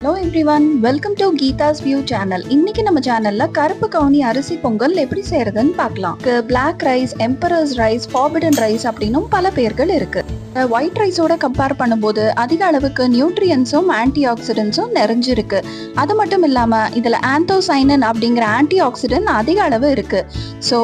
Hello everyone, welcome to Geetha's view channel. இன்னைக்கு நம்ம சேனல்ல கருப்பு கவுனி அரிசி பொங்கல் எப்படி செய்யறதுன்னு பார்க்கலாம். Black rice, emperor's rice, forbidden rice அப்படின்னும் பல பேர்கள் இருக்கு. ஒயிட் ரைஸோட கம்பேர் பண்ணும்போது அதிக அளவுக்கு நியூட்ரியன்ஸும் ஆன்டி ஆக்சிடென்ட்ஸும் நிறைஞ்சிருக்கு. அது மட்டும் இல்லாம இதுல ஆந்தோசைனின் அப்படிங்கிற ஆன்டி ஆக்சிடென்ட் அதிக அளவு இருக்கு. ஸோ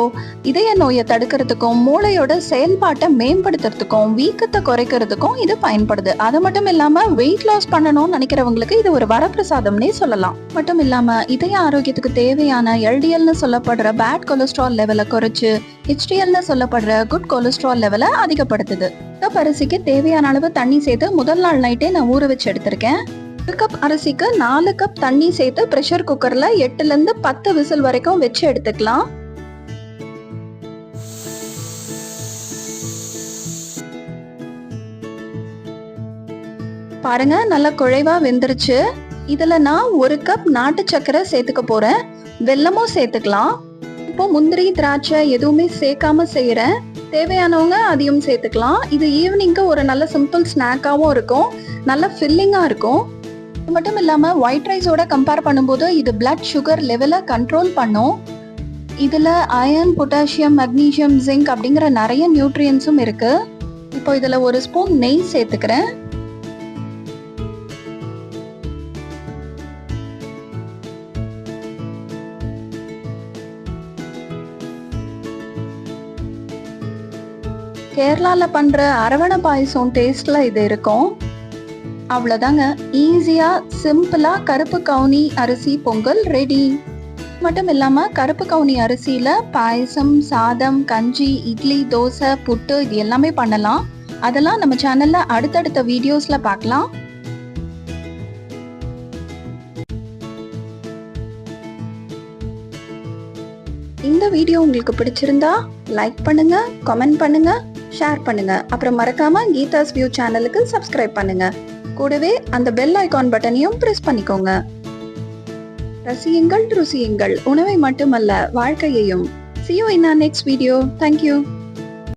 இதய நோயை தடுக்கிறதுக்கும் மூளையோட செயல்பாட்டை மேம்படுத்துறதுக்கும் வீக்கத்தை குறைக்கிறதுக்கும் இது பயன்படுது. அது மட்டும் இல்லாம வெயிட் லாஸ் பண்ணணும்னு நினைக்கிறவங்களுக்கு இது ஒரு வரப்பிரசாதம்னே சொல்லலாம். மட்டும் இல்லாம இதய ஆரோக்கியத்துக்கு தேவையான எல்டிஎல்னு சொல்லப்படுற பேட் கொலஸ்ட்ரால் லெவலை குறைச்சு ஹெச்டிஎல்னு சொல்லப்படுற குட் கொலஸ்ட்ரால் லெவலை அதிகப்படுத்துது. கப் அரிசிக்கு தேவையான அளவு தண்ணி சேர்த்து முதல் நாள் நைட்டே நான் ஊற வச்சு எடுத்திருக்கேன். ஒரு கப் அரிசிக்கு 4 கப் தண்ணி சேர்த்து பிரஷர் குக்கர்ல 8ல இருந்து 10 விசில் வரைக்கும் வச்சு எடுத்துக்கலாம். பாருங்க, நல்லா குழைவா வெந்துருச்சு. இதுல நான் 1 கப் நாட்டு சக்கரை சேர்த்துக்க போறேன். வெல்லமும் சேர்த்துக்கலாம். இப்போ முந்திரி திராட்சை எதுவுமே சேர்க்காம செய்யறேன். தேவையானவங்க அதையும் சேர்த்துக்கலாம். இது ஈவினிங்க்கு ஒரு நல்ல சிம்பிள் ஸ்நாக்காவும் இருக்கும், நல்ல ஃபில்லிங்கா இருக்கும். இது மட்டும் இல்லாம ஒயிட் ரைஸோட கம்பேர் பண்ணும்போது இது பிளட் சுகர் லெவலை கண்ட்ரோல் பண்ணும். இதுல அயர்ன், பொட்டாசியம், மெக்னீசியம், ஜிங்க் அப்படிங்கிற நிறைய நியூட்ரியன்ஸும் இருக்கு. இப்போ இதுல 1 ஸ்பூன் நெய் சேர்த்துக்கிறேன். கேரளால பண்ற அரவணை பாயசம் டேஸ்ட்ல இது இருக்கும். அவ்வளவுதாங்க, ஈஸியா சிம்பிளா கருப்பு கவுனி அரிசி பொங்கல் ரெடி. மட்டும் இல்லாம கருப்பு கவுனி அரிசியில பாயசம், சாதம், கஞ்சி, இட்லி, தோசை, புட்டு இது எல்லாமே பண்ணலாம். அதெல்லாம் நம்ம சேனல்ல அடுத்தடுத்த வீடியோஸ்ல பார்க்கலாம். இந்த வீடியோ உங்களுக்கு பிடிச்சிருந்தா லைக் பண்ணுங்க, கமெண்ட் பண்ணுங்க, ஷேர் பண்ணுங்க. அப்புறம் மறக்காம கீதாஸ் வியூ சேனலுக்கு சப்ஸ்கிரைப் பண்ணுங்க. கூடவே அந்த பெல் ஐகான் பட்டனையும் பிரஸ் பண்ணிக்கோங்க. ரசியுங்கள், ருசியுங்கள், உணவை மட்டுமல்ல வாழ்க்கையையும். See you in our next video. Thank you.